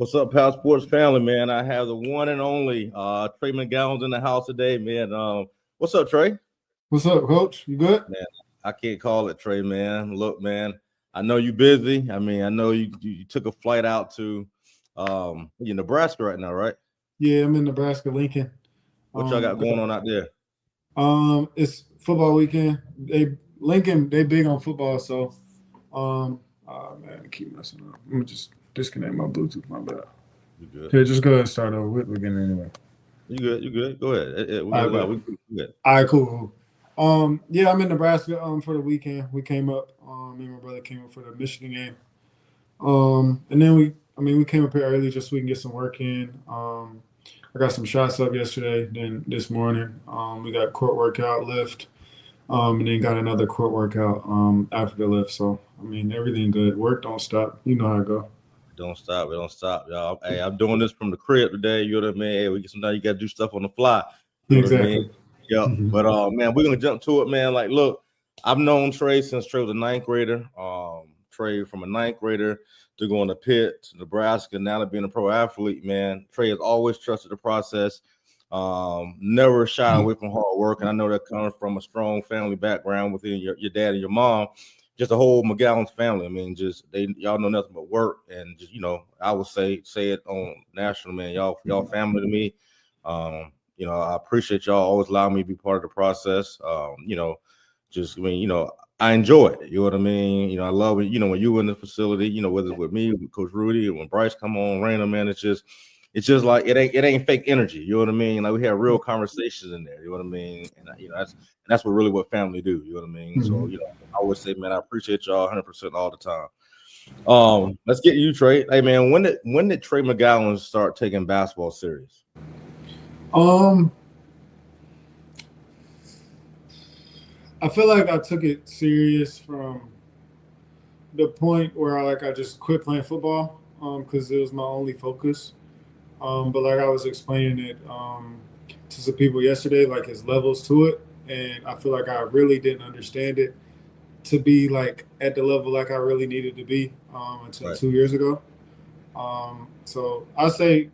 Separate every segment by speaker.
Speaker 1: What's up, Power Sports family, man? I have the one and only Trey McGowens in the house today, man. What's up, Trey?
Speaker 2: What's up, Coach? You good?
Speaker 1: Man, I can't call it Trey, man. Look, man, I know you busy. I mean, I know you took a flight out to you're in Nebraska right now, right?
Speaker 2: Yeah, I'm in Nebraska, Lincoln.
Speaker 1: What y'all got going on out there?
Speaker 2: It's football weekend. Lincoln, they big on football, so oh man, I keep messing up. Let me just disconnect my Bluetooth. My bad.
Speaker 1: You good?
Speaker 2: Here, just go ahead and start over. We're getting anyway.
Speaker 1: You good? You good? Go ahead.
Speaker 2: All right,
Speaker 1: We good.
Speaker 2: All right, cool. Yeah, I'm in Nebraska for the weekend. We came up. Me and my brother came up for the Michigan game. And then we came up here early just so we can get some work in. I got some shots up yesterday. Then this morning, we got court workout, lift, and then got another court workout after the lift. So I mean, everything good. Work don't stop. You know how it go.
Speaker 1: Don't stop, y'all. Hey, I'm doing this from the crib today. You know what I mean? Hey, sometimes you gotta do stuff on the fly. You know
Speaker 2: exactly.
Speaker 1: What I mean? Yeah.
Speaker 2: Mm-hmm.
Speaker 1: But man, we're gonna jump to it, man. Like, look, I've known Trey since Trey was a ninth grader. Trey from a ninth grader to going to Pitt, to Nebraska, now to being a pro athlete, man. Trey has always trusted the process. Never shy away from hard work. And I know that comes from a strong family background within your dad and your mom. Just the whole McGowens family. I mean, y'all know nothing but work, and just I would say it on national, man. Y'all family to me. I appreciate y'all always allowing me to be part of the process. I enjoy it. You know what I mean? I love it. When you in the facility, whether it's with me, with Coach Rudy, when Bryce come on, Raina, man, it's just like it ain't fake energy. You know what I mean? Like we have real conversations in there. You know what I mean? And that's what family do. You know what I mean?
Speaker 2: Mm-hmm.
Speaker 1: So I always say, man, I appreciate y'all 100% all the time. Let's get you, Trey. Hey, man, when did Trey McGowens start taking basketball serious?
Speaker 2: I feel like I took it serious from the point where I just quit playing football because it was my only focus. But like I was explaining it to some people yesterday, like his levels to it, and I feel like I really didn't understand it to be like at the level like I really needed to be until
Speaker 1: Right.
Speaker 2: 2 years ago. So I say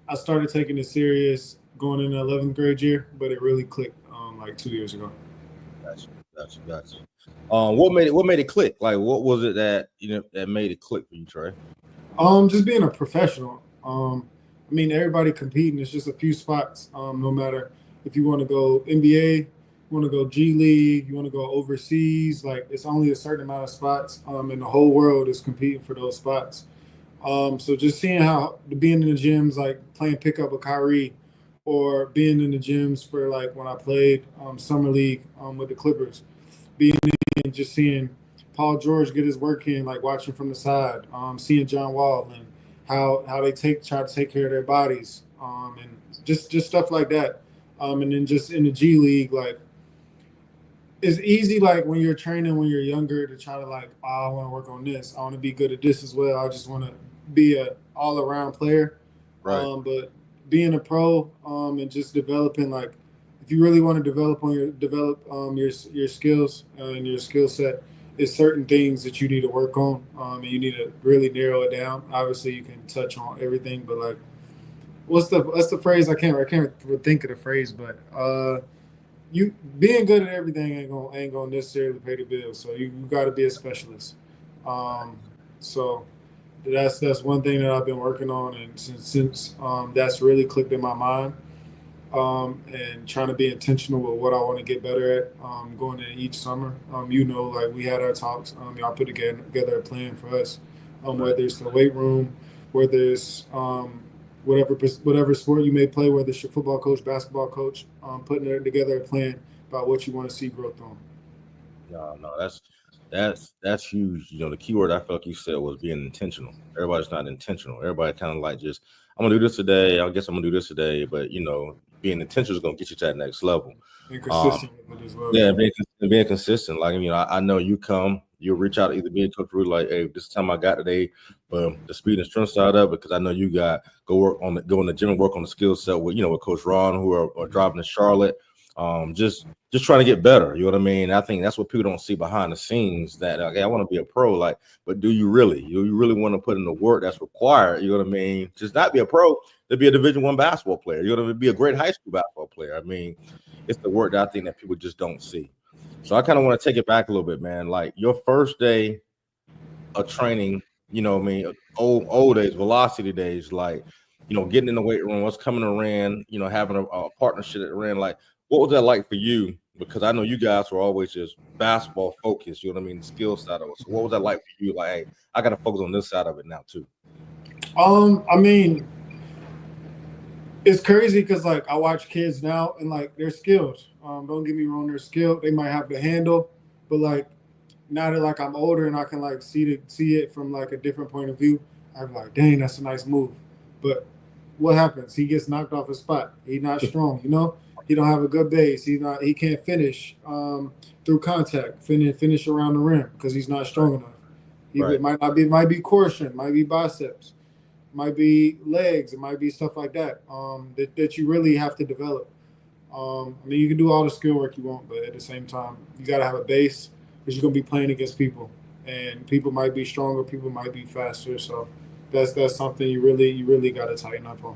Speaker 2: I started taking it serious going in the 11th grade year, but it really clicked like 2 years ago.
Speaker 1: Gotcha. What made it click? Like, what was it that that made it click for you, Trey?
Speaker 2: Just being a professional. I mean, everybody competing. It's just a few spots. No matter if you want to go NBA, you want to go G League, you want to go overseas. Like, it's only a certain amount of spots, and the whole world is competing for those spots. So just seeing how being in the gyms, like playing pickup with Kyrie, or being in the gyms for like when I played summer league with the Clippers, being in just seeing Paul George get his work in, like watching from the side, seeing John Wall and how they try to take care of their bodies, and just stuff like that. And then just in the G League, like it's easy like when you're training when you're younger to try to like, oh, I want to work on this. I want to be good at this as well. I just want to be a all around player.
Speaker 1: Right.
Speaker 2: But being a pro and just developing, like if you really want to develop your skills and your skill set, is certain things that you need to work on, and you need to really narrow it down. Obviously, you can touch on everything, but like, what's the phrase? I can't think of the phrase, but you being good at everything ain't gonna necessarily pay the bills. So you got to be a specialist. So that's one thing that I've been working on, and since that's really clicked in my mind. And trying to be intentional with what I want to get better at going into each summer. Like we had our talks. Y'all put together a plan for us, whether it's the weight room, whether it's whatever sport you may play, whether it's your football coach, basketball coach, putting together a plan about what you want to see growth on.
Speaker 1: No, that's huge. The key word I felt like you said was being intentional. Everybody's not intentional. Everybody kind of like just, I'm gonna do this today. I guess I'm gonna do this today, but being intentional is gonna get you to that next level.
Speaker 2: And consistent with it as well.
Speaker 1: Yeah, being consistent. Like I know you'll reach out to either me and Coach Rudy, like, hey, this is the time I got today, but the speed and strength side of it, because I know you got go in the gym and work on the skill set with with Coach Ron, who are driving to Charlotte. Just trying to get better. You know what I mean? I think that's what people don't see behind the scenes. That okay, I want to be a pro, like, but do you really? You really want to put in the work that's required? You know what I mean? Just not be a pro, to be a Division I basketball player. You know what I mean? Be a great high school basketball player. I mean, it's the work that I think that people just don't see. So I kind of want to take it back a little bit, man. Like your first day of training, you know what I mean, old days, velocity days, like, you know, getting in the weight room, what's coming around, you know, having a partnership that ran, like, what was that like for you? Because I know you guys were always just basketball focused, you know what I mean, the skill side of it. So what was that like for you? Like, hey, I got to focus on this side of it now too.
Speaker 2: I mean, it's crazy because like I watch kids now and like they're skilled. Don't get me wrong, they're skilled. They might have the handle, but like now that like I'm older and I can like see it from like a different point of view, I'm like, dang, that's a nice move. But what happens? He gets knocked off his spot. He's not strong, you know. He don't have a good base. He can't finish through contact. Finish around the rim because he's not strong enough.
Speaker 1: Right.
Speaker 2: It might be core strength, might be biceps, might be legs, it might be stuff like that. That you really have to develop. I mean, you can do all the skill work you want, but at the same time, you got to have a base because you're gonna be playing against people, and people might be stronger, people might be faster. So that's something you really got to tighten up on.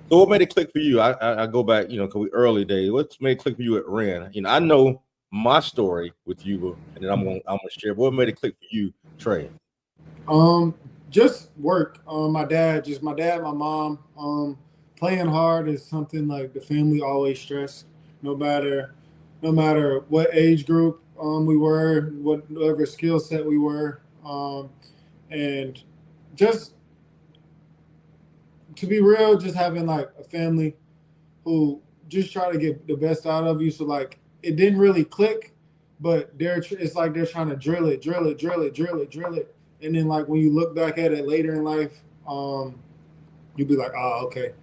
Speaker 1: So what made it click for you? I go back, you know, because we early days. What made it click for you at Ren? You know, I know my story with you, and then I'm gonna share. But what made it click for you, Trey?
Speaker 2: Just work. My dad, my mom. Playing hard is something like the family always stressed, no matter what age group we were, whatever skill set we were, and just to be real, just having like a family who just try to get the best out of you. So like it didn't really click, but it's like they're trying to drill it, and then like when you look back at it later in life, you'd be like, oh, okay.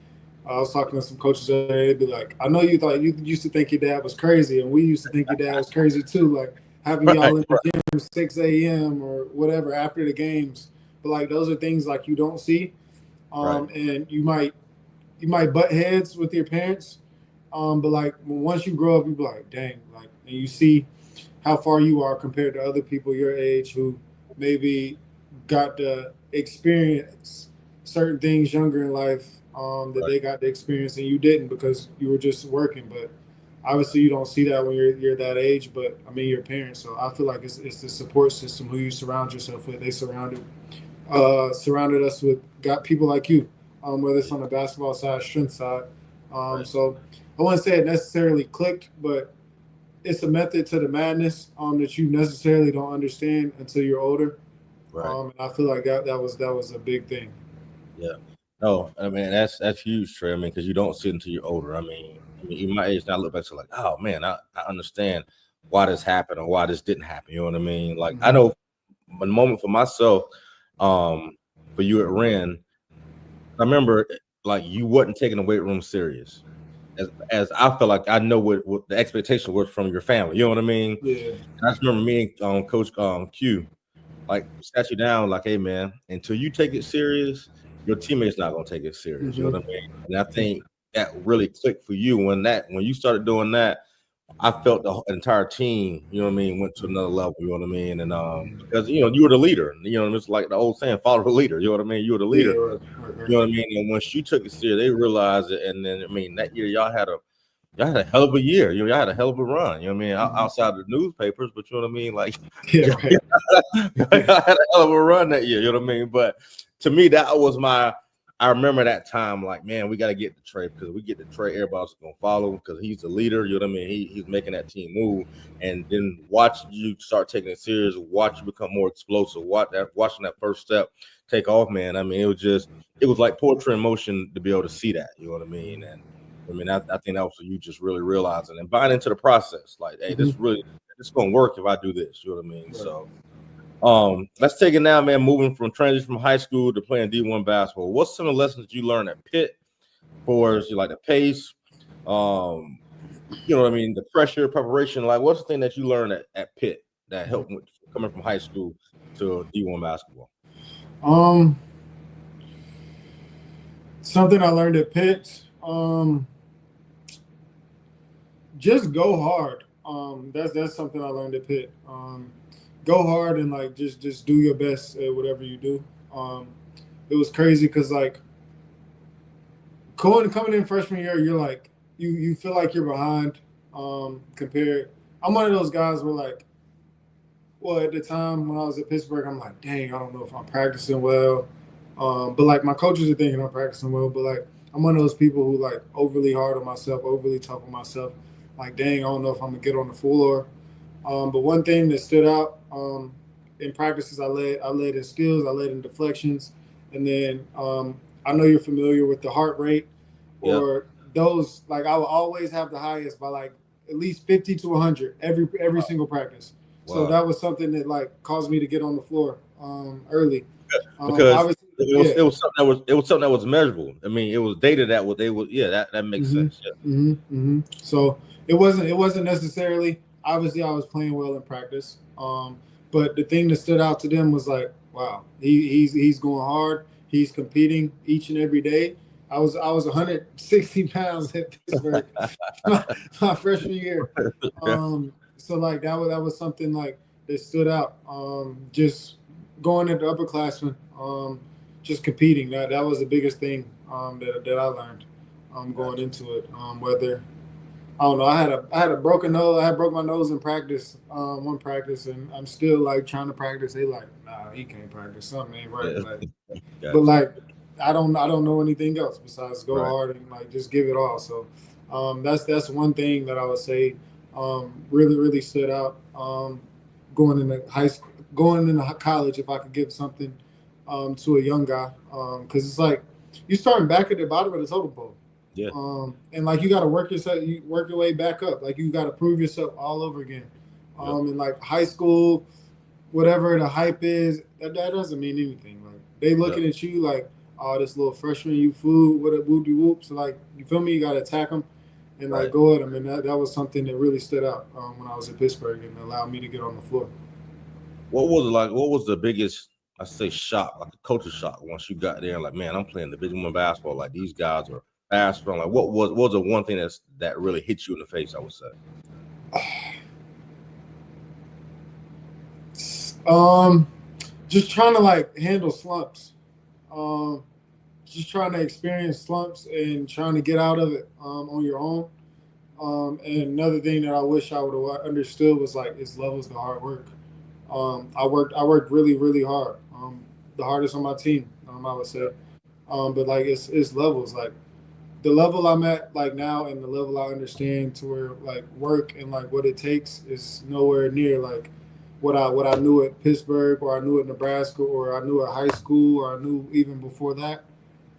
Speaker 2: I was talking to some coaches the other day. They'd be like, I know you thought you used to think your dad was crazy, and we used to think your dad was crazy too. Like having y'all in the gym 6 a.m. or whatever after the games. But like those are things like you don't see, and you might butt heads with your parents, but like once you grow up, you be like, dang, like, and you see how far you are compared to other people your age who maybe got to experience certain things younger in life that they got to experience and you didn't because you were just working. But obviously, you don't see that when you're that age. But I mean, your parents. So I feel like it's the support system who you surround yourself with. They surrounded us with got people like you, whether it's on the basketball side, strength side. So I wouldn't say it necessarily clicked, but it's a method to the madness that you necessarily don't understand until you're older. And I feel like that was a big thing.
Speaker 1: Yeah. No, I mean that's huge, Trey. I mean, because you don't see it until you're older. I mean, in my age now, I look back to like, oh man, I understand why this happened or why this didn't happen. You know what I mean? Like I know a moment for myself, for you at Ren, I remember like you wasn't taking the weight room serious. As I felt like I know what the expectation was from your family. You know what I mean?
Speaker 2: Yeah.
Speaker 1: And I just remember me and Coach Q like sat you down, like, hey man, until you take it serious, your teammates not gonna take it serious. You know what I mean? And I think that really clicked for you when you started doing that. I felt the entire team, you know what I mean, went to another level. You know what I mean? And because you know you were the leader. You know, it's like the old saying, follow the leader. You know what I mean? You were the leader.
Speaker 2: Right.
Speaker 1: You know what I mean? And once you took it serious, they realized it. And then I mean, that year y'all had a hell of a year. Y'all had a hell of a run. You know what I mean? Outside of the newspapers, but you know what I mean? Like,
Speaker 2: Yeah, right.
Speaker 1: I had a hell of a run that year. You know what I mean? But to me, that was I remember that time, like, man, we got to get the Trey because we get the Trey, everybody's going to follow him because he's the leader. You know what I mean? He's making that team move. And then watch you start taking it serious, watch you become more explosive, watching that first step take off, man. I mean, it was like poetry in motion to be able to see that. You know what I mean? And I mean, I think that was you just really realizing and buying into the process. Like, hey, this is going to work if I do this. You know what I mean? Right. So. Let's take it now, man. Moving from transition from high school to playing D1 basketball. What's some of the lessons you learned at Pitt for you like the pace? You know what I mean, the pressure, preparation. Like, what's the thing that you learned at Pitt that helped with coming from high school to D1 basketball?
Speaker 2: Something I learned at Pitt. just go hard. That's something I learned at Pitt. Go hard and like just do your best at whatever you do. It was crazy because like coming in freshman year, you're like you feel like you're behind compared. I'm one of those guys where like, well, at the time when I was at Pittsburgh, I'm like, dang, I don't know if I'm practicing well. But like my coaches are thinking I'm practicing well, but like I'm one of those people who like overly hard on myself, overly tough on myself. Like, dang, I don't know if I'm gonna get on the floor. But one thing that stood out in practices, I led in skills, I led in deflections, and then I know you're familiar with the heart rate
Speaker 1: Yep.
Speaker 2: or those. Like I will always have the highest by like at least 50 to 100 every single practice. So
Speaker 1: Wow.
Speaker 2: that was something that like caused me to get on the floor early.
Speaker 1: Because
Speaker 2: Obviously,
Speaker 1: it was something that was measurable. I mean, it was data that what they would. Yeah, that makes sense. Yeah.
Speaker 2: So it wasn't necessarily obviously I was playing well in practice. But the thing that stood out to them was like, wow, he's going hard. He's competing each and every day. I was 160 pounds at Pittsburgh my freshman year. So like that was something like that stood out. Just going into upperclassmen, just competing. That was the biggest thing that I learned going into it. Whether I don't know, I had a broken nose. I had broke my nose in practice, one practice, and I'm still like trying to practice. They like, nah, he can't practice. Something ain't right. Like,
Speaker 1: Gotcha.
Speaker 2: but like, I don't know anything else besides go
Speaker 1: Right.
Speaker 2: hard and like just give it all. So, that's one thing that I would say, really stood out. Going into high school, going into college, if I could give something, to a young guy, because it's like you starting back at the bottom of the totem pole.
Speaker 1: Yeah.
Speaker 2: And like you got to work your way back up. Like you got to prove yourself all over again.
Speaker 1: Yep.
Speaker 2: And like high school, whatever the hype is, that doesn't mean anything. Like they looking at you like, oh, this little freshman, you fool, what a whoop de whoop. So like, you feel me? You got to attack them and like
Speaker 1: Right.
Speaker 2: go at them. And that was something that really stood out when I was at Pittsburgh and allowed me to get on the floor.
Speaker 1: What was it like? What was the biggest, I say, shock, like a culture shock, once you got there? Like, man, I'm playing Division I basketball. Like these guys are faster. Like, what was the one thing that really hit you in the face? I would say.
Speaker 2: Just trying to like handle slumps. Just trying to experience slumps and trying to get out of it on your own. And another thing that I wish I would have understood was like its levels to hard work. I worked really hard. The hardest on my team, I would say. But like it's levels. Like the level I'm at like now and the level I understand to where like work and like what it takes is nowhere near like what I knew at Pittsburgh or I knew at Nebraska or I knew at high school or I knew even before that.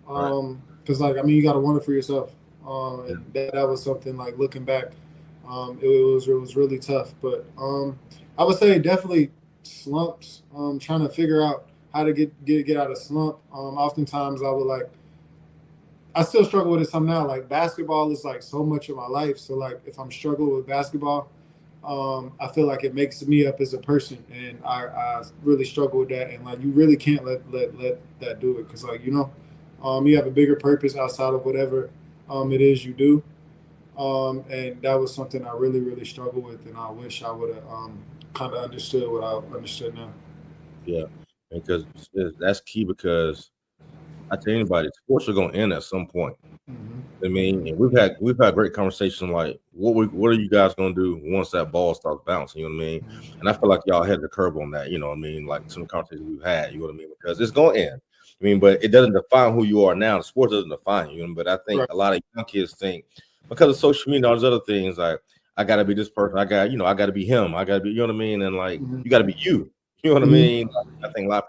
Speaker 1: Right.
Speaker 2: Because like I mean you got to want it for yourself.
Speaker 1: Yeah.
Speaker 2: And that was something like looking back, it was really tough. But I would say definitely slumps. Trying to figure out how to get out of slump. Oftentimes I would like I still struggle with it some now. Like basketball is like so much of my life. So like if I'm struggling with basketball, I feel like it makes me up as a person, and I really struggle with that. And like you really can't let that do it because like you have a bigger purpose outside of whatever it is you do. And that was something I really struggled with, and I wish I would have kind of understood what I understood now.
Speaker 1: Yeah. Because that's key. Because I tell anybody, sports are going to end at some point.
Speaker 2: Hmm.
Speaker 1: I mean, and we've had great conversation like what are you guys gonna do once that ball starts bouncing? You know what I mean? And I feel like y'all had the curve on that. You know what I mean? Like some conversations we've had. You know what I mean? Because it's gonna end. I mean, but it doesn't define who you are now. The sport doesn't define you. But I think
Speaker 2: Right.
Speaker 1: a lot of young kids think because of social media, all these other things, like I gotta be this person. I gotta be him. I gotta be. You know what I mean? And like
Speaker 2: Hmm.
Speaker 1: you gotta be you. You know what I
Speaker 2: Hmm.
Speaker 1: mean? Like, I think a lot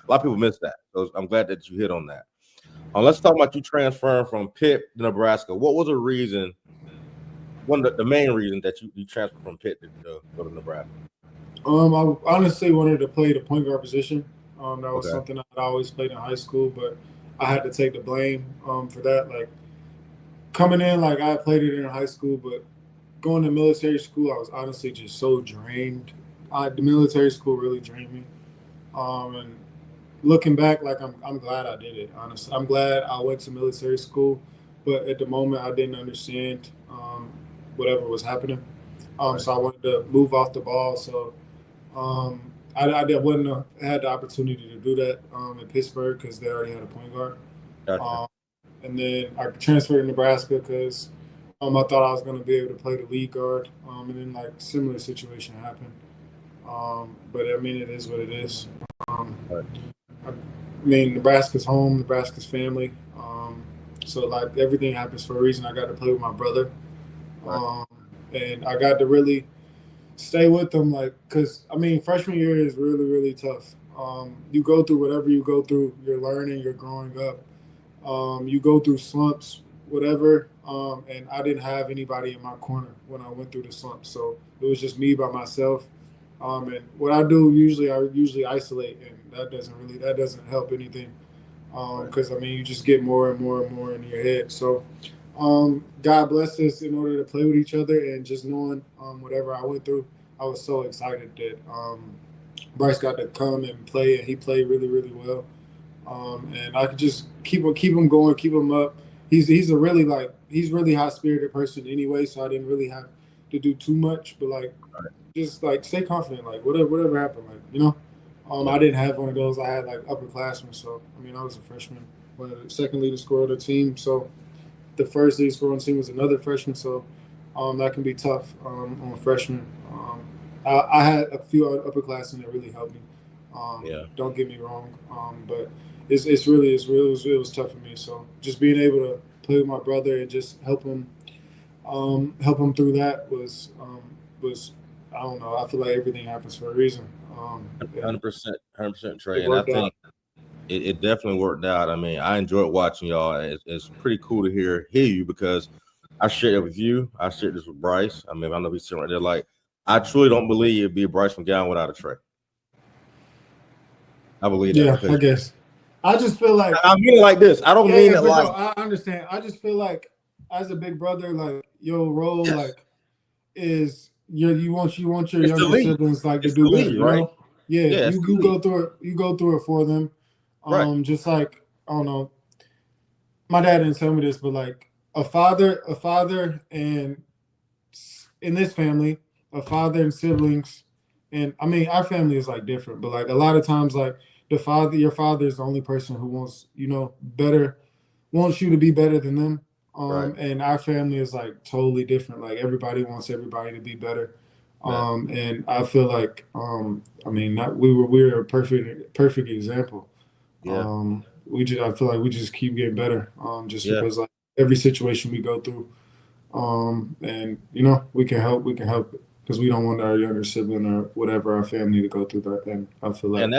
Speaker 1: of people miss that. So I'm glad that you hit on that. Let's talk about you transferring from Pitt to Nebraska. What was the reason? One of the main reason that you transferred from Pitt to go to Nebraska.
Speaker 2: I honestly wanted to play the point guard position. That was
Speaker 1: Okay.
Speaker 2: something I always played in high school, but I had to take the blame for that. Like coming in, like I played it in high school, but going to military school, I was honestly just so drained. The military school really drained me. And looking back, like I'm glad I did it. Honestly, I'm glad I went to military school, but at the moment I didn't understand whatever was happening.
Speaker 1: Right.
Speaker 2: So I wanted to move off the ball. So wouldn't have had the opportunity to do that in Pittsburgh because they already had a point guard.
Speaker 1: Gotcha.
Speaker 2: And then I transferred to Nebraska because I thought I was going to be able to play the lead guard. And then like similar situation happened. But I mean, it is what it is.
Speaker 1: Right.
Speaker 2: I mean, Nebraska's home, Nebraska's family. So like everything happens for a reason. I got to play with my brother,
Speaker 1: Right.
Speaker 2: and I got to really stay with them. Like, cause I mean, freshman year is really, really tough. You go through whatever you go through. You're learning. You're growing up. You go through slumps, whatever. And I didn't have anybody in my corner when I went through the slump. So it was just me by myself. And what I usually isolate, and that doesn't help anything. Because I mean, you just get more and more and more in your head. So, God blessed us in order to play with each other, and just knowing whatever I went through, I was so excited that Bryce got to come and play, and he played really, really well. And I could just keep him going, keep him up. He's really high spirited person anyway, so I didn't really have to do too much, but like just like stay confident, like whatever happened, like I didn't have one of those. I had like upperclassmen, so I mean I was a freshman, the second leading scorer of the team, so the first leading scorer on the team was another freshman, so that can be tough on freshmen. I had a few upperclassmen that really helped me. Don't get me wrong, but it was tough for me. So just being able to play with my brother and just help him through that was I don't know. I feel like everything happens for a reason.
Speaker 1: 100%, Trey, and I think it definitely worked out. I mean, I enjoyed watching y'all. It's pretty cool to hear you because I shared it with you. I shared this with Bryce. I mean, I know he's sitting right there. Like, I truly don't believe it'd be a Bryce McGowan without a Trey. I believe that.
Speaker 2: Yeah, I guess. I just feel like
Speaker 1: I mean it like this. I don't mean it like.
Speaker 2: No, I understand. I just feel like as a big brother, like your role, like is you want your younger siblings like to do better,
Speaker 1: right?
Speaker 2: You know? Yeah, you go through it for them.
Speaker 1: Right.
Speaker 2: Just like I don't know. My dad didn't tell me this, but like a father, and in this family, a father and siblings, and I mean our family is like different, but like a lot of times, like your father is the only person who wants wants you to be better than them. And our family is like totally different. Like everybody wants everybody to be better. And I feel like I mean we're a perfect example.
Speaker 1: Yeah.
Speaker 2: I feel like we just keep getting better. Because like every situation we go through, and we can help because we don't want our younger sibling or whatever our family to go through that. And I feel like
Speaker 1: and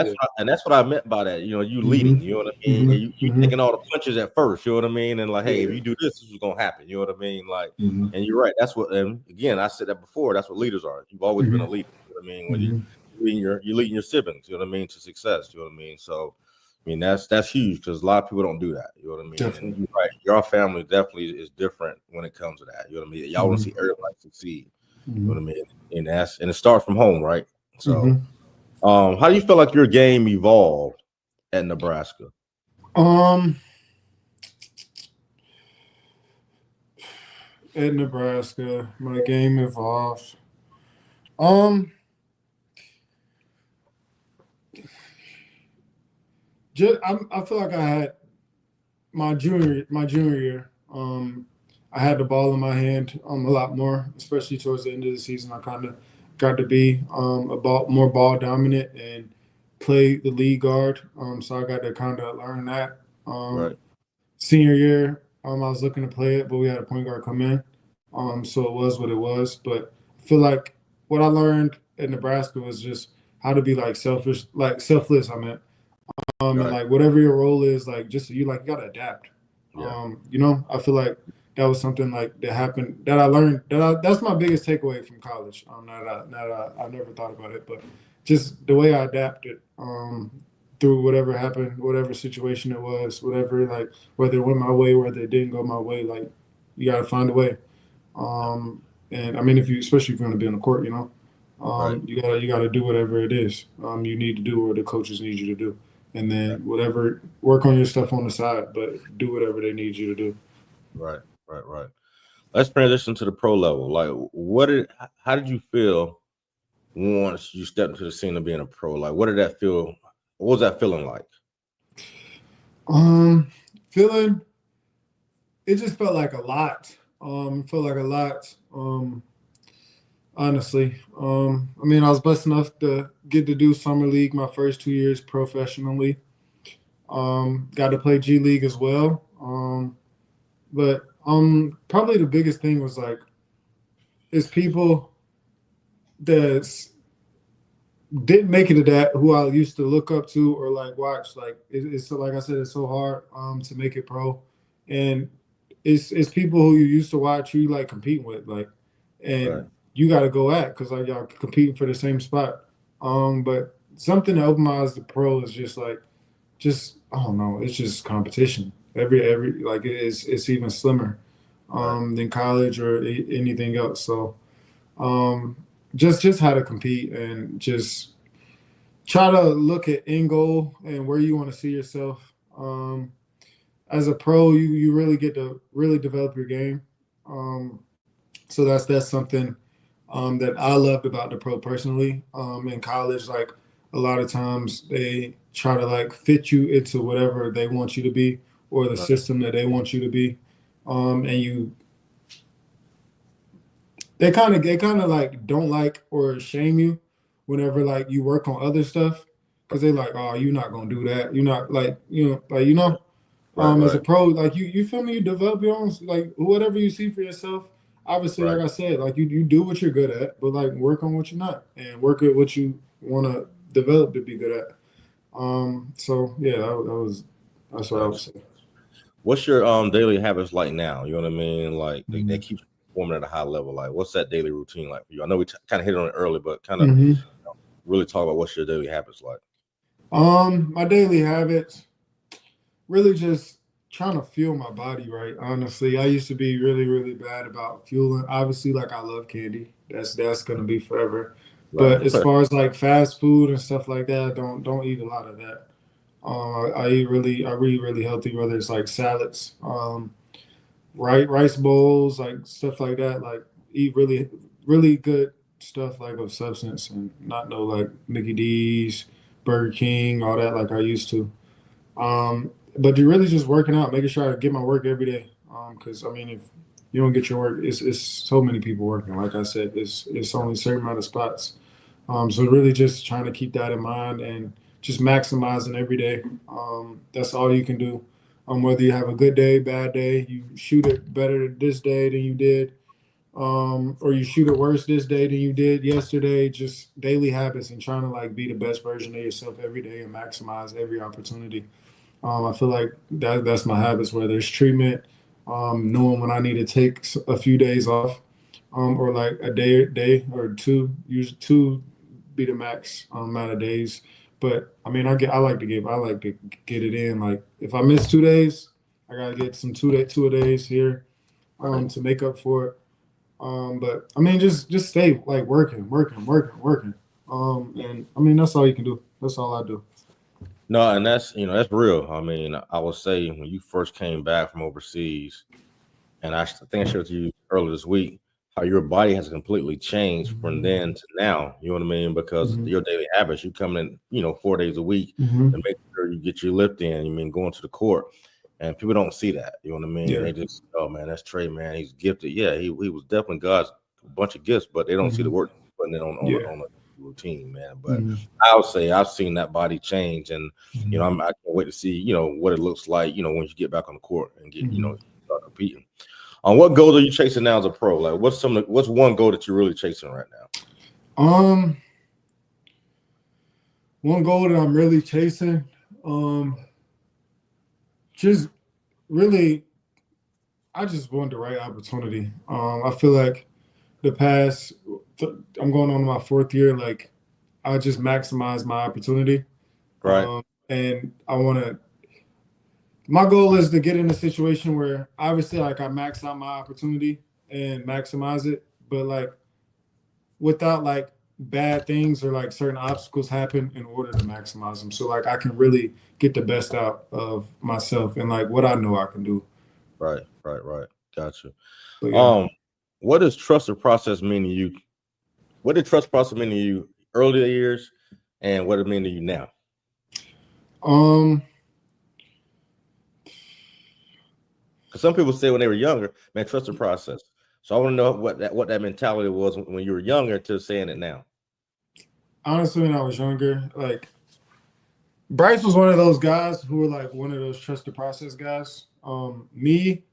Speaker 1: that's what I meant by that. You leading. You know what I mean. And you taking all the punches at first. You know what I mean. And like, hey, if you do this is gonna happen. You know what I mean. Like, and you're right. That's what. And again, I said that before. That's what leaders are. You've always been a leader. You know what I mean. When you're leading your siblings. You know what I mean, to success. You know what I mean. So. I mean, that's huge because a lot of people don't do that. You know what I mean?
Speaker 2: Definitely.
Speaker 1: And you're right. Your family definitely is different when it comes to that. You know what I mean? Y'all want to see everybody succeed. You know what I mean? And it starts from home, right? So, how do you feel like your game evolved at Nebraska?
Speaker 2: At Nebraska, my game evolved. I feel like I had my junior year. I had the ball in my hand a lot more, especially towards the end of the season. I kind of got to be more ball dominant and play the lead guard. So I got to kind of learn that. Senior year, I was looking to play it, but we had a point guard come in. So it was what it was. But I feel like what I learned at Nebraska was just how to be like selfless. I meant. And like whatever your role is, like just you gotta adapt. I feel like that was something like that happened that I learned that's my biggest takeaway from college. I never thought about it, but just the way I adapted through whatever happened, whatever situation it was, whatever whether it went my way, whether it didn't go my way, like you gotta find a way. And I mean especially if you want to be on the court, you gotta do whatever it is you need to do or the coaches need you to do. And then work on your stuff on the side, but do whatever they need you to do.
Speaker 1: Right. let's transition to the pro level. Like, how did you feel once you stepped into the scene of being a pro? Like, what did that feel? What was that feeling like?
Speaker 2: Feeling, it just felt like a lot. Felt like a lot. Honestly, I mean, I was blessed enough to get to do summer league my first 2 years professionally. Got to play G League as well. But probably the biggest thing was like, it's people that didn't make it to that who I used to look up to or like watch. Like it's so, like I said, it's so hard to make it pro, and it's people who you used to watch, you like competing with, like, and
Speaker 1: Right.
Speaker 2: you got to go at because like y'all competing for the same spot. But something that opened my eyes to pro is just like, just I don't know, it's just competition. Every like it's even slimmer
Speaker 1: Right.
Speaker 2: than college or anything else. So just how to compete and just try to look at end goal and where you want to see yourself. As a pro, you really get to really develop your game. So that's something that I loved about the pro personally. In college, like a lot of times they try to like fit you into whatever they want you to be or the
Speaker 1: Right.
Speaker 2: system that they want you to be, and they kind of like don't like or shame you whenever like you work on other stuff because they like, oh, you're not gonna do that, you're not like,
Speaker 1: Right.
Speaker 2: as a
Speaker 1: Right.
Speaker 2: pro, like you feel me, you develop your own, like whatever you see for yourself. Obviously,
Speaker 1: Right.
Speaker 2: like I said, like you do what you're good at, but like work on what you're not and work at what you want to develop to be good at. So yeah, that's what I would
Speaker 1: Gotcha.
Speaker 2: say.
Speaker 1: What's your daily habits like now? You know what I mean? Like they
Speaker 2: Mm-hmm.
Speaker 1: keep performing at a high level. Like, what's that daily routine like for you? I know we kind of hit on it early, but kind of
Speaker 2: Mm-hmm.
Speaker 1: really talk about what's your daily habits like.
Speaker 2: My daily habits, really just trying to fuel my body right. Honestly, I used to be really, really bad about fueling. Obviously, like I love candy. That's gonna be forever.
Speaker 1: Right.
Speaker 2: But as far as like fast food and stuff like that, don't eat a lot of that. I eat really healthy, whether it's like salads, rice bowls, like stuff like that. Like eat really good stuff like of substance and not no like Mickey D's, Burger King, all that like I used to. But you're really just working out, making sure I get my work every day. Because I mean, if you don't get your work, it's so many people working. Like I said, it's only a certain amount of spots. So really just trying to keep that in mind and just maximizing every day. That's all you can do. Whether you have a good day, bad day, you shoot it better this day than you did, or you shoot it worse this day than you did yesterday. Just daily habits and trying to like be the best version of yourself every day and maximize every opportunity. I feel like that's my habits, whether it's treatment, knowing when I need to take a few days off, or like a day or two, usually two be the max amount of days. But I mean, I like to get it in. Like if I miss 2 days, I gotta get some two days here
Speaker 1: Right.
Speaker 2: to make up for it. But I mean, just stay like working. And I mean, that's all you can do. That's all I do.
Speaker 1: No, and that's real. I mean, I would say when you first came back from overseas, and I think I shared with you earlier this week how your body has completely changed from
Speaker 2: Hmm.
Speaker 1: then to now. You know what I mean? Because of
Speaker 2: Hmm.
Speaker 1: your daily habits, you come in, 4 days a week
Speaker 2: Hmm.
Speaker 1: and make sure you get your lift in. You mean going to the court, and people don't see that. You know what I mean?
Speaker 2: Yeah.
Speaker 1: They just, oh man, that's Trey, man. He's gifted. Yeah, he was definitely God's bunch of gifts, but they don't see the
Speaker 2: Hmm.
Speaker 1: work putting it
Speaker 2: Yeah.
Speaker 1: on a routine, man. But
Speaker 2: Hmm.
Speaker 1: I would say I've seen that body change, and
Speaker 2: Hmm.
Speaker 1: I can't wait to see what it looks like. Once you get back on the court and get
Speaker 2: Hmm.
Speaker 1: start competing. What goals are you chasing now as a pro? Like, what's one goal that you're really chasing right now?
Speaker 2: Um, one goal that I'm really chasing, um, just really, I just want the right opportunity. I feel like the past, I'm going on my fourth year. Like, I just maximize my opportunity,
Speaker 1: Right,
Speaker 2: and I want to. My goal is to get in a situation where obviously, like, I max out my opportunity and maximize it, but like without like bad things or like certain obstacles happen in order to maximize them. So like I can really get the best out of myself and like what I know I can do.
Speaker 1: right, right, right. Gotcha.
Speaker 2: But yeah.
Speaker 1: What does trusted process mean to you? What did trust process mean to you earlier years, and what does it mean to you now? Because some people say when they were younger, man, trust the process. So I want to know what that mentality was when you were younger to saying it now.
Speaker 2: Honestly, when I was younger, like Bryce was one of those guys who were like one of those trust the process guys. Me,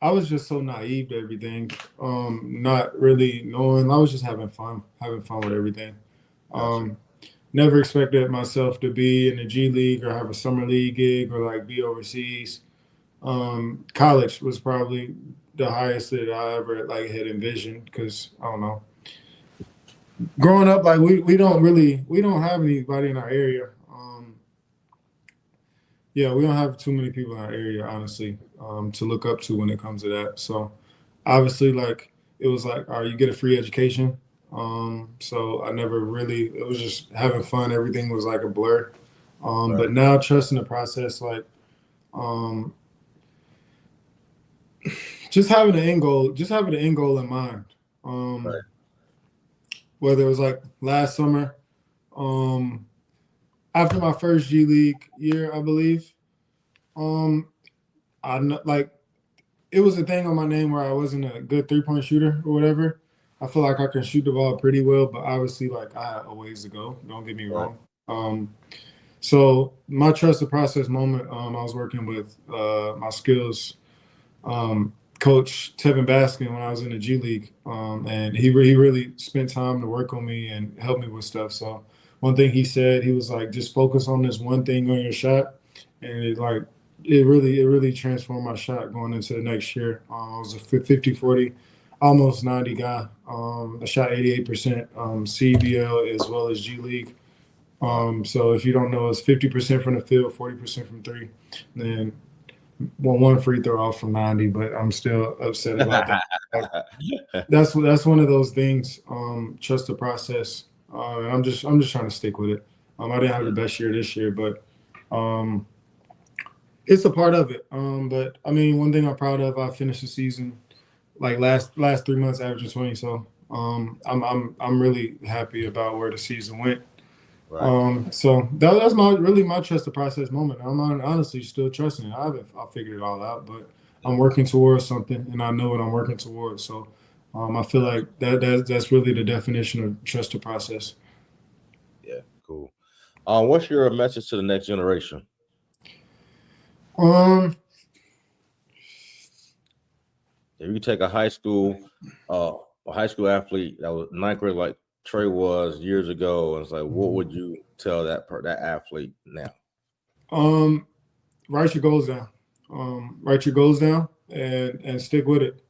Speaker 2: I was just so naive to everything, not really knowing. I was just having fun with everything.
Speaker 1: Gotcha.
Speaker 2: Never expected myself to be in the G League or have a summer league gig or like be overseas. College was probably the highest that I ever like had envisioned because I don't know. Growing up, like we don't have anybody in our area. Yeah, we don't have too many people in our area, honestly, to look up to when it comes to that. So obviously, like it was like, all right, you get a free education. So I never really, it was just having fun. Everything was like a blur.
Speaker 1: Right.
Speaker 2: But now trusting the process, like just having an end goal in mind.
Speaker 1: Right.
Speaker 2: Whether it was like last summer, after my first G League year, I believe, like it was a thing on my name where I wasn't a good 3-point shooter or whatever. I feel like I can shoot the ball pretty well, but obviously, like I have a ways to go. Don't get me wrong. So my trust the process moment, I was working with my skills coach Tevin Baskin when I was in the G League, and he really spent time to work on me and help me with stuff. So one thing he said, he was like, just focus on this one thing on your shot, and it really transformed my shot going into the next year. I was a 50-40, almost 90 guy. I shot 88% CBL as well as G League. So if you don't know, it's 50% from the field, 40% from three. Then one free throw off from 90, but I'm still upset about that. That's one of those things. Trust the process, and I'm just trying to stick with it. I didn't have the best year this year, but it's a part of it. But I mean, one thing I'm proud of, I finished the season like last 3 months averaging 20. So I'm really happy about where the season went.
Speaker 1: Right.
Speaker 2: So that's my trust the process moment. I'm honestly still trusting it. I figured it all out, but I'm working towards something, and I know what I'm working towards. So I feel like that's really the definition of trust the process.
Speaker 1: Yeah, cool. What's your message to the next generation?
Speaker 2: Um,
Speaker 1: If you take a high school athlete that was 9th grade like Trey was years ago, and it's like, what would you tell that athlete now?
Speaker 2: Write your goals down. Write your goals down and stick with it.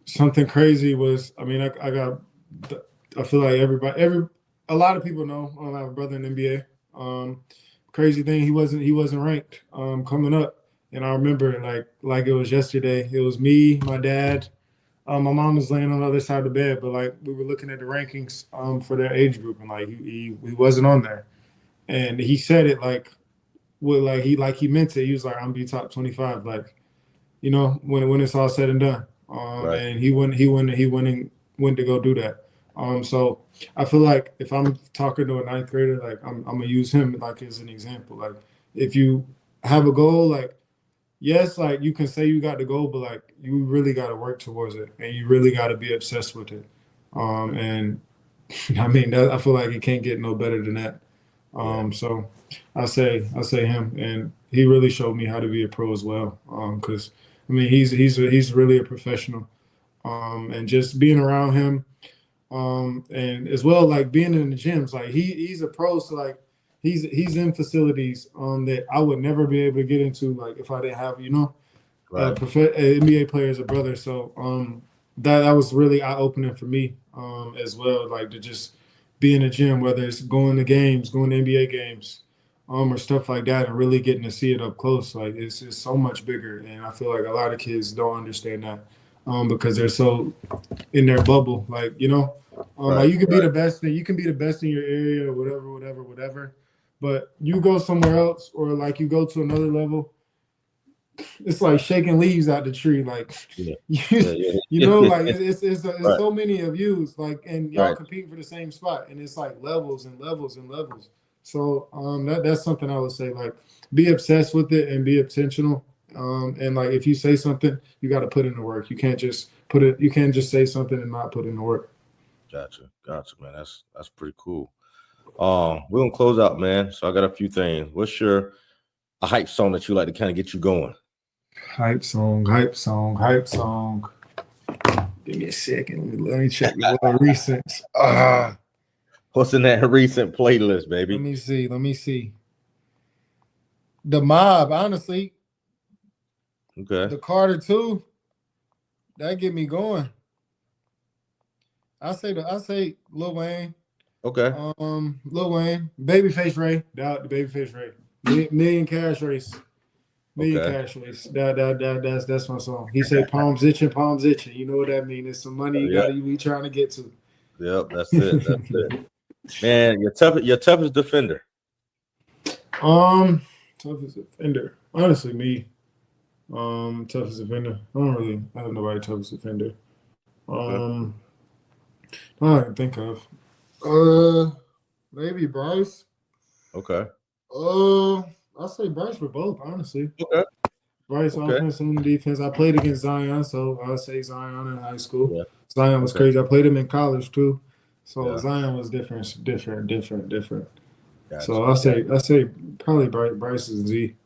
Speaker 2: Something crazy was, I mean, I feel like a lot of people know I have a brother in the NBA. Crazy thing, he wasn't ranked coming up, and I remember like it was yesterday. It was me, my dad. My mom was laying on the other side of the bed, but like we were looking at the rankings for their age group, and like he wasn't on there, and he said it like he meant it. He was like, "I'm be top 25," like when it's all said and done.
Speaker 1: Right.
Speaker 2: And he went to go do that. So I feel like if I'm talking to a 9th grader, like I'm gonna use him like as an example. Like if you have a goal, like yes, like you can say you got the goal, but like you really got to work towards it, and you really got to be obsessed with it. And I mean, I feel like it can't get no better than that. So I say him, and he really showed me how to be a pro as well. Because I mean, he's really a professional, and just being around him, and as well like being in the gyms, like he's a pro, so like. He's in facilities that I would never be able to get into, like if I didn't have
Speaker 1: Right.
Speaker 2: NBA player as a brother. So that was really eye opening for me as well, like to just be in the gym, whether it's going to games, going to NBA games, or stuff like that, and really getting to see it up close. Like it's so much bigger, and I feel like a lot of kids don't understand that because they're so in their bubble, like like you can be the best thing, you can be the best in your area, or whatever. But you go somewhere else, or like you go to another level, it's like shaking leaves out the tree. Like
Speaker 1: Yeah.
Speaker 2: you know, like it's
Speaker 1: Right.
Speaker 2: so many of yous, like, and y'all
Speaker 1: Right.
Speaker 2: competing for the same spot, and it's like levels and levels and levels. So that's something I would say, like, be obsessed with it and be intentional. And like if you say something, you got to put in the work. You can't just say something and not put in the work.
Speaker 1: Gotcha, man. That's pretty cool. We're gonna close out, man. So I got a few things. What's a hype song that you like to kind of get you going?
Speaker 2: Hype song. Give me a second. Let me check the recent.
Speaker 1: What's in that recent playlist, baby?
Speaker 2: Let me see. The Mob, honestly.
Speaker 1: Okay.
Speaker 2: The Carter 2. That get me going. I say Lil Wayne.
Speaker 1: Okay.
Speaker 2: Lil Wayne, Babyface Ray, the Babyface Ray, Million Cash Race, Cash Race. That's my song. He said palms itching. You know what that means? It's some money you gotta be trying to get to.
Speaker 1: Yep, that's it. Man, your toughest defender.
Speaker 2: Toughest defender. Honestly, me. Toughest defender. I have nobody toughest defender. I can think of. Maybe Bryce.
Speaker 1: Okay.
Speaker 2: I'll say Bryce for both, honestly.
Speaker 1: Okay.
Speaker 2: Bryce offense and defense. I played against Zion, so I'll say Zion in high school.
Speaker 1: Yeah.
Speaker 2: Zion was crazy. I played him in college too. So Zion was different.
Speaker 1: Gotcha.
Speaker 2: So I say probably Bryce is Z.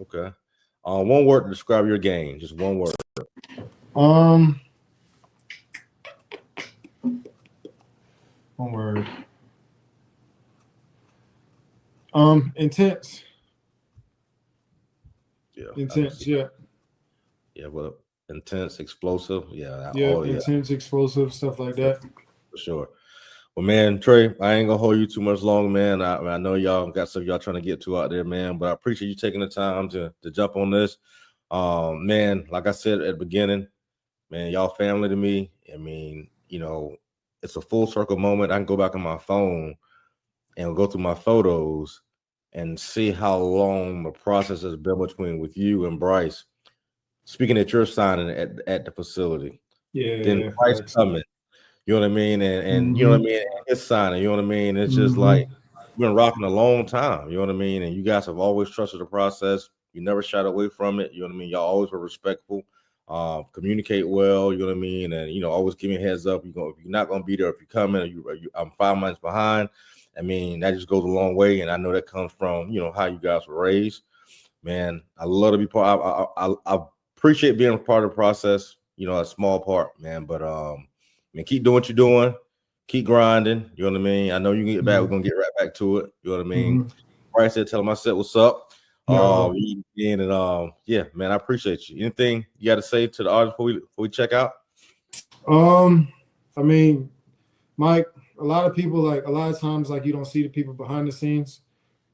Speaker 1: Okay. One word to describe your game. Just one word.
Speaker 2: One word. Intense.
Speaker 1: Yeah.
Speaker 2: Intense. Yeah.
Speaker 1: Yeah. Well, intense, explosive. Yeah.
Speaker 2: Intense, explosive, stuff like that.
Speaker 1: For sure. Well, man, Trey, I ain't gonna hold you too much longer, man. I know y'all got stuff y'all trying to get to out there, man. But I appreciate you taking the time to jump on this. Man, like I said at the beginning, man, y'all family to me. I mean, it's a full circle moment. I can go back on my phone and go through my photos and see how long the process has been with you and Bryce. Speaking at your signing at the facility.
Speaker 2: Yeah.
Speaker 1: Then Bryce coming. You know what I mean? And you know what I mean? And his signing, you know what I mean? It's just like we've been rocking a long time, you know what I mean? And you guys have always trusted the process. You never shied away from it. You know what I mean? Y'all always were respectful, communicate well, you know what I mean? And, always give me a heads up. If you're not going to be there, if you're coming, I'm 5 months behind. I mean, that just goes a long way. And I know that comes from, how you guys were raised. Man, I love to be part. I appreciate being a part of the process, a small part, man. But, keep doing what you're doing. Keep grinding. You know what I mean? I know you can get back. We're going to get right back to it. You know what I mean? Bryce said, tell him I said what's up. Yeah, man, I appreciate you. Anything you got to say to the audience before we check out?
Speaker 2: I mean, Mike, a lot of times, like, you don't see the people behind the scenes.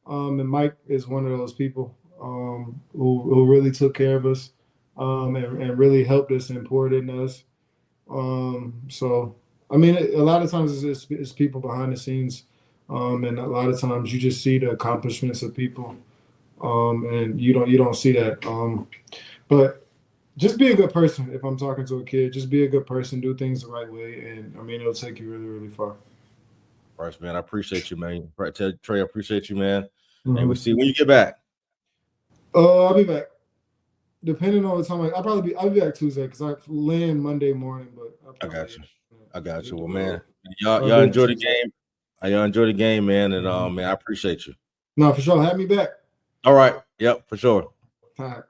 Speaker 2: And Mike is one of those people who really took care of us and really helped us and poured into us. So, I mean, a lot of times it's people behind the scenes, and a lot of times you just see the accomplishments of people, and you don't see that. But just be a good person. If I'm talking to a kid, just be a good person, do things the right way, and I mean, it'll take you really, really far.
Speaker 1: Bryce, man, I appreciate you, man. Trey, I appreciate you, man. And we'll see when you get back.
Speaker 2: I'll be back. Depending on the time, I'll be back Tuesday because I land Monday morning. But
Speaker 1: I got you. Well, man, y'all enjoy the game. Y'all enjoy the game, man. And man, I appreciate you.
Speaker 2: No, for sure. Have me back.
Speaker 1: All right. Yep, for sure.
Speaker 2: All right.